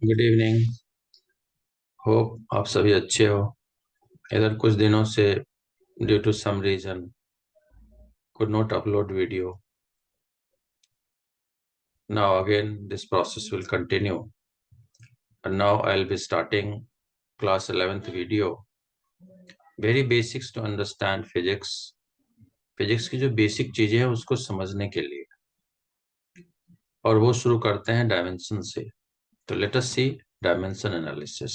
Good evening. Hope आप सभी अच्छे हो। इधर कुछ दिनों से due to some reason could not upload video. Now again this process will continue, and now I'll be starting class 11th video. Very basics to understand physics. Physics की जो बेसिक चीजें हैं उसको समझने के लिए, और वो शुरू करते हैं डायमेंशन से। तो लेट अस सी डायमेंशन एनालिसिस।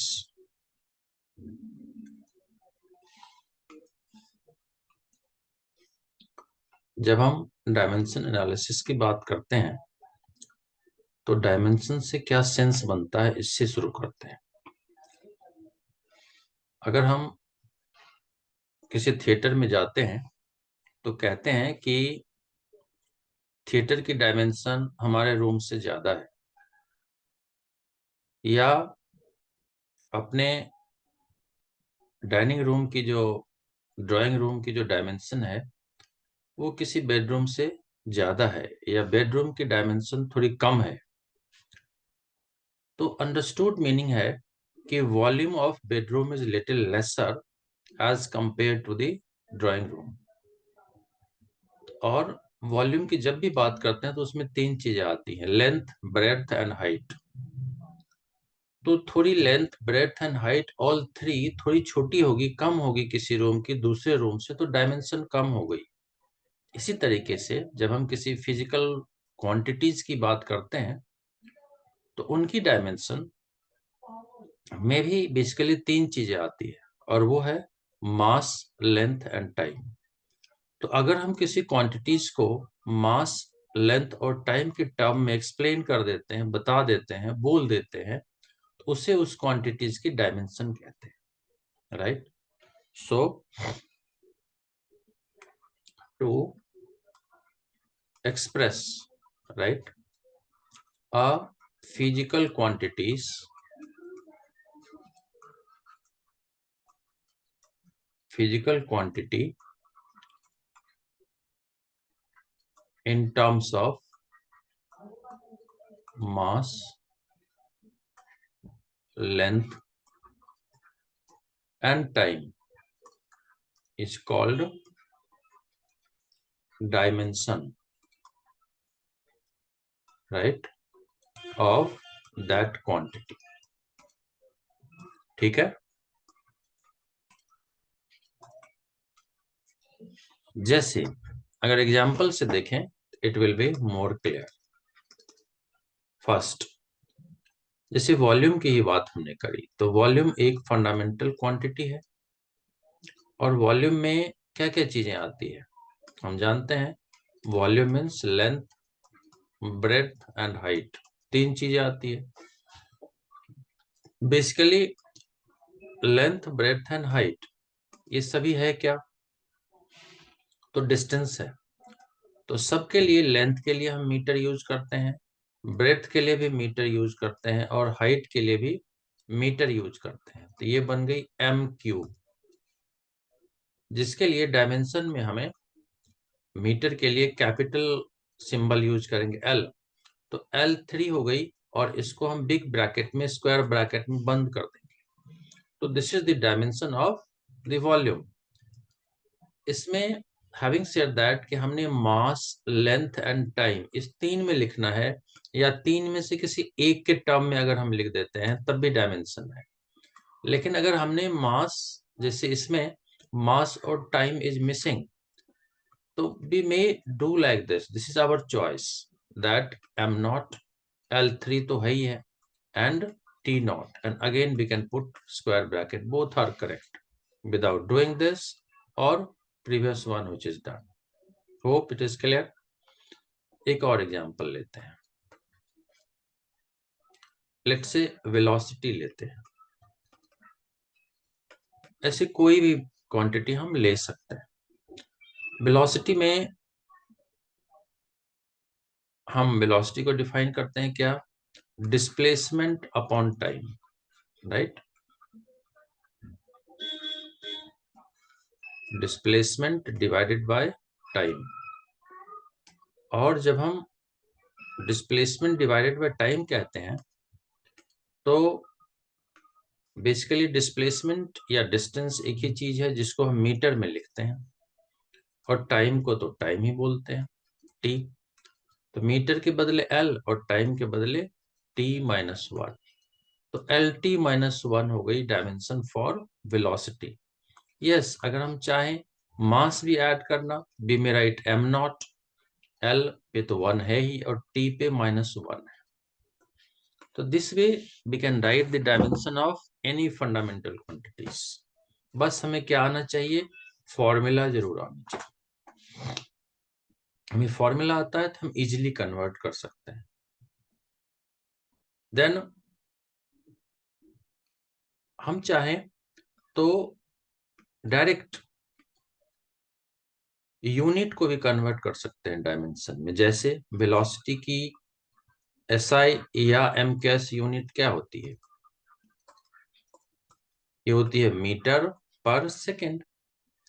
जब हम डायमेंशन एनालिसिस की बात करते हैं तो डायमेंशन से क्या सेंस बनता है, इससे शुरू करते हैं। अगर हम किसी थिएटर में जाते हैं तो कहते हैं कि थिएटर की डायमेंशन हमारे रूम से ज्यादा है, या अपने डाइनिंग रूम की जो ड्राइंग रूम की जो डायमेंशन है वो किसी बेडरूम से ज्यादा है, या बेडरूम की डायमेंशन थोड़ी कम है। तो अंडरस्टूड मीनिंग है कि volume of bedroom is little lesser as compare to the drawing room. और वॉल्यूम की जब भी बात करते हैं तो उसमें तीन चीजें आती हैं, लेंथ, ब्रेड्थ एंड हाइट। तो थोड़ी length, breadth and height all three थोड़ी छोटी होगी, कम होगी किसी रूम की दूसरे रूम से, तो डायमेंशन कम हो गई। इसी तरीके से जब हम किसी फिजिकल क्वांटिटीज की बात करते हैं तो उनकी डायमेंशन में भी बेसिकली तीन चीजें आती है, और वो है मास, लेंथ एंड टाइम। तो अगर हम किसी क्वांटिटीज को मास, लेंथ और टाइम के टर्म में एक्सप्लेन कर देते हैं, बता देते हैं, बोल देते हैं, तो उसे उस क्वांटिटीज की डायमेंशन कहते हैं, right. So to express, right, a physical quantities physical quantity in terms of mass, length and time is called dimension, right, of that quantity। ठीक है। जैसे अगर एग्जांपल से देखें, it will be more clear. First, जैसे volume की ही बात हमने करी, तो वॉल्यूम एक फंडामेंटल क्वांटिटी है, और वॉल्यूम में क्या क्या चीजें आती है हम जानते हैं। Volume means length, breadth and height, तीन चीजें आती है basically. Length, breadth and height ये सभी है क्या, तो डिस्टेंस है। तो सबके लिए, लेंथ के लिए हम मीटर यूज करते हैं, ब्रेड्थ के लिए भी मीटर यूज करते हैं, और हाइट के लिए भी मीटर यूज करते हैं। तो ये बन गई एम क्यूब, जिसके लिए डायमेंशन में हमें मीटर के लिए कैपिटल सिंबल यूज करेंगे एल। तो L3 हो गई, और इसको हम बिग ब्रैकेट में, स्क्वायर ब्रैकेट में बंद कर देंगे। तो this is the dimension of the volume. इसमें हैविंग सेड दैट कि हमने मास, लेंथ एंड टाइम इस तीन में लिखना है, या तीन में से किसी एक के टर्म में अगर हम लिख देते हैं तब भी डायमेंशन है। लेकिन अगर हमने मास, जैसे इसमें मास और टाइम इज मिसिंग, तो we may do like this is our choice, that am not, L3 तो है ही है, and T naught, and again we can put square bracket, both are correct without doing this or previous one which is done। Hope it is clear। एक और example लेते हैं, let's say velocity लेते हैं। ऐसे कोई भी क्वांटिटी हम ले सकते हैं। वेलोसिटी में हम वेलोसिटी को डिफाइन करते हैं क्या, displacement upon time, right. Displacement divided by time. और जब हम डिस्प्लेसमेंट डिवाइडेड बाय टाइम कहते हैं तो बेसिकली डिस्प्लेसमेंट या डिस्टेंस एक ही चीज है जिसको हम मीटर में लिखते हैं, और टाइम को तो टाइम ही बोलते हैं, टी। तो मीटर के बदले एल और टाइम के बदले t-1। तो एल t-1 हो गई डायमेंशन फॉर वेलोसिटी। यस, अगर हम चाहें मास भी ऐड करना, बी में राइट m0, एल पे तो 1 है ही और टी पे -1 है। तो this way we can write the dimension of any fundamental quantities. बस हमें क्या आना चाहिए, फॉर्मूला जरूर आना चाहिए। हमें फॉर्मूला आता है तो हम इजीली कन्वर्ट कर सकते हैं। देन हम चाहें तो डायरेक्ट यूनिट को भी कन्वर्ट कर सकते हैं डायमेंशन में। जैसे वेलोसिटी की एसआई या एमकेएस यूनिट क्या होती है, ये होती है मीटर पर सेकेंड।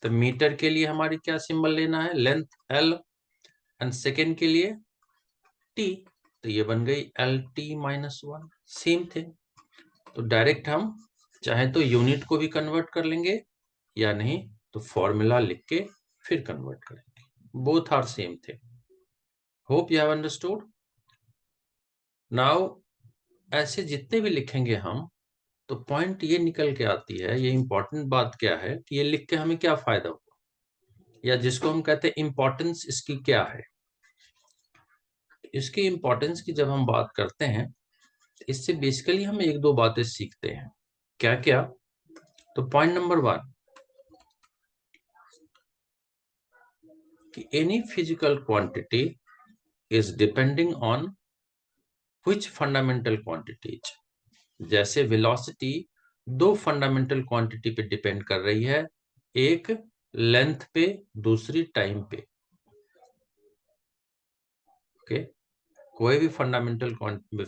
तो मीटर के लिए हमारी क्या सिंबल लेना है, लेंथ एल, एंड सेकेंड के लिए टी। तो ये बन गई LT-1, सेम थिंग। तो डायरेक्ट हम चाहे तो यूनिट को भी कन्वर्ट कर लेंगे, या नहीं तो फॉर्मूला लिख के फिर कन्वर्ट करेंगे। Both are same thing. Hope you have understood. Now ऐसे जितने भी लिखेंगे हम, तो पॉइंट ये निकल के आती है, ये इंपॉर्टेंट बात क्या है कि ये लिख के हमें क्या फायदा होगा, या जिसको हम कहते हैं इंपॉर्टेंस इसकी क्या है। इसकी इंपॉर्टेंस की जब हम बात करते हैं, इससे बेसिकली हम एक दो बातें सीखते हैं। क्या क्या, तो पॉइंट नंबर 1 कि any physical quantity is depending on which fundamental quantities. जैसे वेलोसिटी दो फंडामेंटल क्वांटिटी पे डिपेंड कर रही है, एक लेंथ पे, दूसरी टाइम पे। ओके, कोई भी फंडामेंटल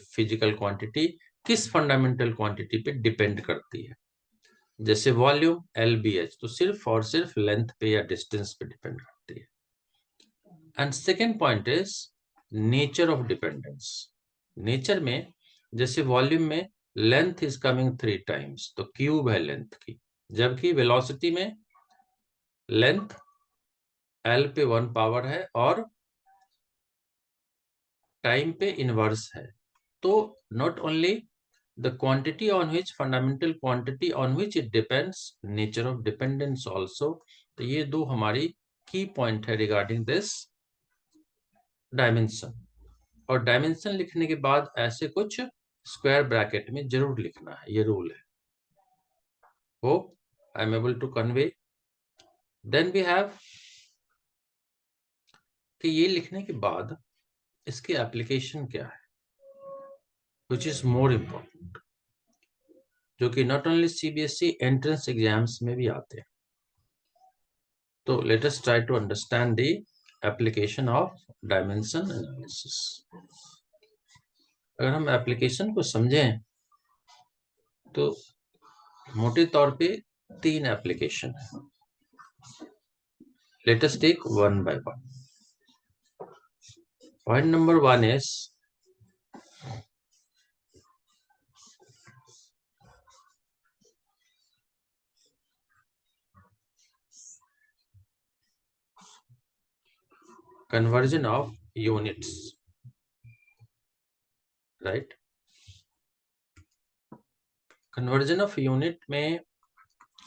फिजिकल क्वांटिटी किस फंडामेंटल क्वांटिटी पे डिपेंड करती है। जैसे वॉल्यूम LBH तो सिर्फ और सिर्फ लेंथ पे या डिस्टेंस पे डिपेंड करती है। And second point is nature of dependence. Nature में जैसे वॉल्यूम में लेंथ इज कमिंग 3 टाइम्स, तो क्यूब है लेंथ की, जबकि वेलोसिटी में लेंथ L पे 1 पावर है और टाइम पे इनवर्स है। तो not only the quantity on which fundamental quantity on which it depends, nature of dependence also। तो ये दो हमारी की पॉइंट है रिगार्डिंग दिस डायमेंशन। और डायमेंशन लिखने के बाद ऐसे कुछ स्क्वायर ब्रैकेट में जरूर लिखना है, ये रूल है। Hope I am able to convey. Then we have कि ये लिखने के बाद इसकी एप्लीकेशन क्या है, विच इज मोर इम्पोर्टेंट, जो कि not only CBSE entrance exams में भी आते हैं। तो let us try to understand the application of dimension analysis. अगर हम एप्लीकेशन को समझें तो मोटे तौर पे 3 एप्लीकेशन है। Let us take one by one. Point number 1 is conversion of units, right? Conversion of unit में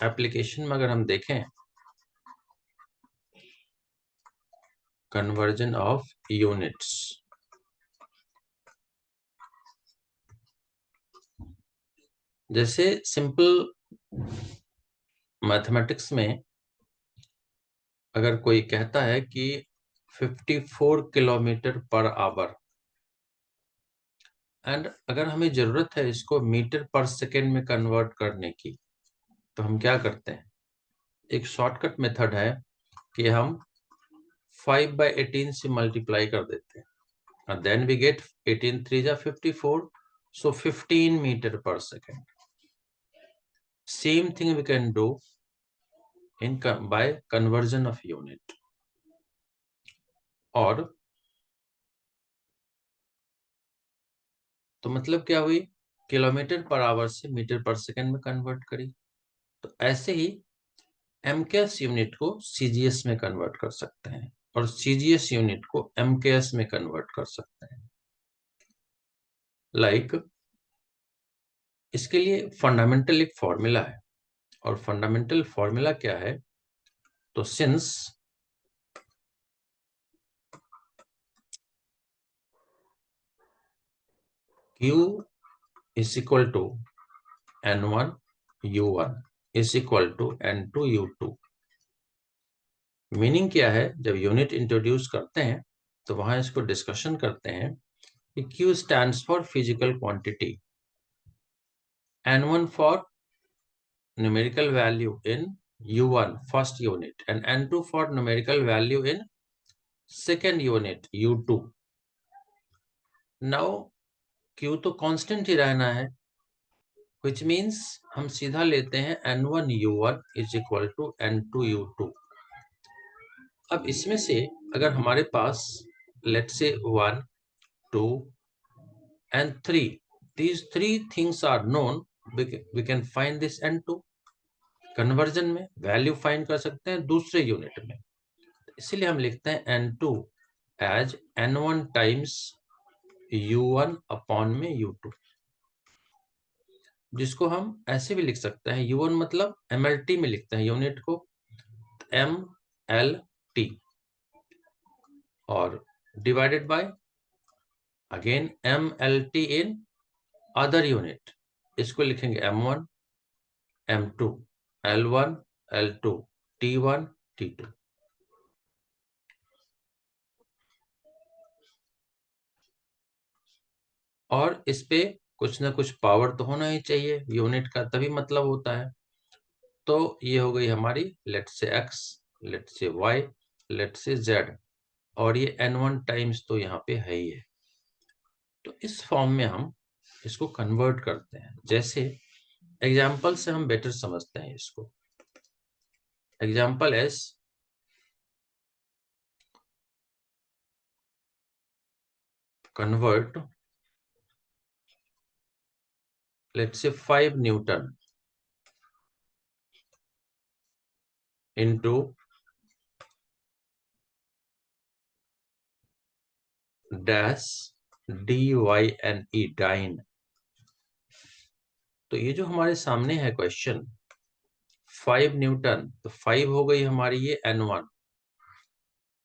एप्लीकेशन में अगर हम देखें, कन्वर्जन ऑफ यूनिट्स, जैसे सिंपल मैथमेटिक्स में अगर कोई कहता है कि 54 किलोमीटर पर आवर, एंड अगर हमें जरूरत है इसको मीटर पर सेकेंड में कन्वर्ट करने की, तो हम क्या करते हैं, एक शॉर्टकट मेथड है कि हम 5/18 से मल्टीप्लाई कर देते हैं, and then we get 18 3 जा 54, so 15 meter per second. Same thing we can do in by conversion of unit. और तो मतलब क्या हुई किलोमीटर पर आवर से मीटर पर सेकंड में कन्वर्ट करी। तो ऐसे ही एमकेएस यूनिट को सीजीएस में कन्वर्ट कर सकते हैं और सीजीएस यूनिट को एमकेएस में कन्वर्ट कर सकते हैं। इसके लिए फंडामेंटल एक फॉर्मूला है, और फंडामेंटल फॉर्मूला क्या है? तो since Q is equal to N1 U1 is equal to N2 U2। Meaning क्या है? जब यूनिट इंट्रोड्यूस करते हैं तो वहां इसको डिस्कशन करते हैं कि Q stands for physical quantity, N1 for numerical value in U1 first unit and N2 for numerical value in second unit U2। now Q तो कांस्टेंट ही रहना है, which means हम सीधा लेते हैं N1 U1 is equal to N2 U2। अब इसमें से अगर हमारे पास let's say 1 2 and 3, these three things are known, we can find this N2। Conversion में वैल्यू फाइंड कर सकते हैं दूसरे यूनिट में, इसीलिए हम लिखते हैं N2 as N1 times U1 upon में U2, जिसको हम ऐसे भी लिख सकते हैं। U1 मतलब MLT में लिखते हैं यूनिट को, MLT, और divided by again MLT in other unit, इसको लिखेंगे M1 M2 L1 L2 T1 T2। और इस पे कुछ ना कुछ पावर तो होना ही चाहिए यूनिट का, तभी मतलब होता है। तो ये हो गई हमारी let's say x, let's say y, let's say z, और ये n1 टाइम्स तो यहाँ पे है ही है। तो इस फॉर्म में हम इसको कन्वर्ट करते हैं। जैसे एग्जाम्पल से हम बेटर समझते हैं इसको। एग्जाम्पल एस कन्वर्ट लेट्स से 5 newton into dash DYNE dyne. तो ये जो हमारे सामने है क्वेश्चन 5 न्यूटन, तो 5 हो गई हमारी ये N1,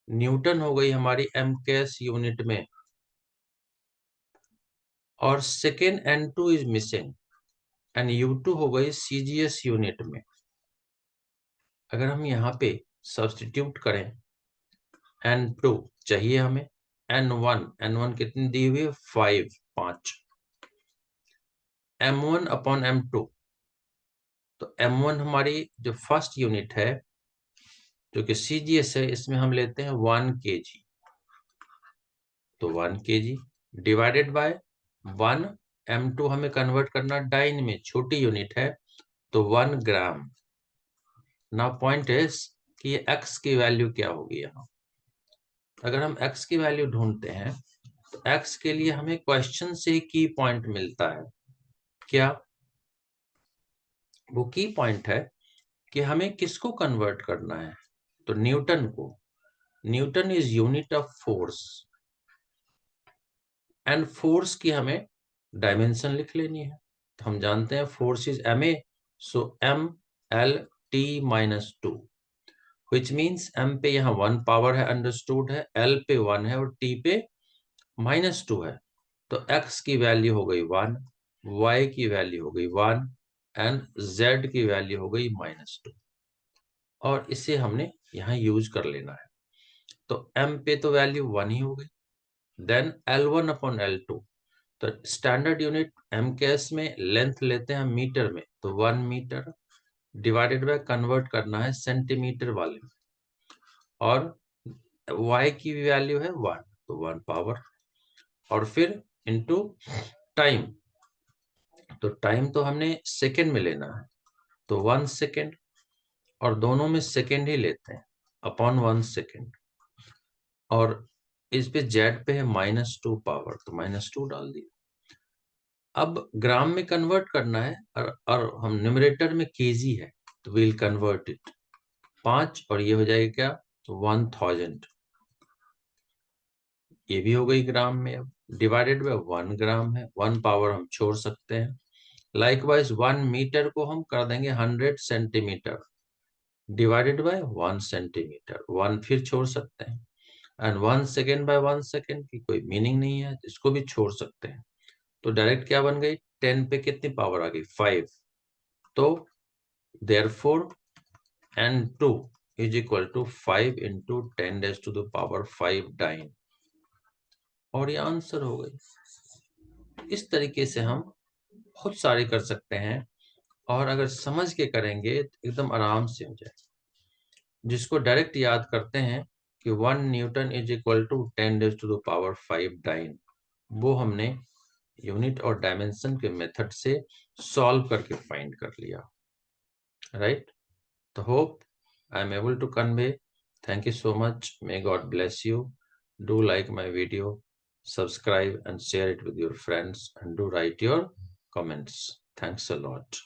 न्यूटन हो गई हमारी MKS यूनिट में, और second N2 is missing and U2 हो गई CGS यूनिट में। अगर हम यहाँ पे सब्स्टिट्यूट करें, N2 चाहिए हमें, N1 कितनी दी हुई है? 5 M1 अपॉन M2, तो M1 हमारी जो फर्स्ट यूनिट है जो कि CGS है, इसमें हम लेते हैं 1 kg, तो 1 kg डिवाइडेड बाय 1, M2 हमें कन्वर्ट करना डाइन में, छोटी यूनिट है, तो 1 ग्राम। ना पॉइंट इज कि ये x की वैल्यू क्या होगी यहाँ। अगर हम x की वैल्यू ढूंढते हैं तो x के लिए हमें क्वेश्चन से ही की पॉइंट मिलता है। क्या वो की पॉइंट है कि हमें किसको कन्वर्ट करना है? तो न्यूटन को। Newton is unit of force, and force की हमें डायमेंशन लिख लेनी है। तो हम जानते हैं force is ma, so MLT-2, which means m पे यहाँ 1 पावर है, अंडरस्टूड है, l पे 1 है और t पे -2 है। तो x की वैल्यू हो गई 1, y की वैल्यू हो गई 1 एंड z की वैल्यू हो गई -2, और इसे हमने यहाँ यूज कर लेना है। तो m पे तो वैल्यू 1 ही हो गई, देन L1 अपॉन L2, तो स्टैंडर्ड यूनिट MKS में लेंथ लेते हैं मीटर में, तो 1 मीटर डिवाइडेड बाय कन्वर्ट करना है सेंटीमीटर वाले में, और y की वैल्यू है 1, तो 1 पावर, और फिर इनटू टाइम, तो टाइम तो हमने सेकेंड में लेना है, तो 1 सेकेंड, और दोनों में सेकेंड ही लेते हैं, अपॉन 1 सेकेंड, और इस पे जेड पे है -2 पावर, तो -2 डाल दिया। अब ग्राम में कन्वर्ट करना है और हम न्यूमरेटर में केजी है तो विल कन्वर्ट इट 5 और ये हो जाएगा क्या तो 1000 ये भी हो गई ग्राम में। अब डिवाइडेड बाय 1 ग्राम है 1 पावर हम छोड़ सकते हैं। लाइकवाइज 1 मीटर को हम कर देंगे 100 सेंटीमीटर डिवाइडेड बाय 1 सेंटीमीटर 1 फिर छोड़ सकते हैं एंड 1 सेकेंड बाय 1 सेकेंड की कोई मीनिंग नहीं है इसको भी छोड़ सकते हैं। तो डायरेक्ट क्या बन गई 10 पे कितनी पावर आ गई 5 तो therefore n2 is equal to 5 into 10 raised to the power 5 dyne और ये आंसर हो गई। इस तरीके से हम बहुत सारे कर सकते हैं और अगर समझ के करेंगे तो एकदम आराम से हो जाए। जिसको डायरेक्ट याद करते हैं कि 1 newton is equal to 10 raised to the power 5 dyne वो हमने यूनिट और डायमेंशन के मेथड से सॉल्व करके फाइंड कर लिया राइट। तो hope I am able to convey. Thank you so much. May God bless you. Do like my video, subscribe and share it with your friends and do write your comments. Thanks a lot.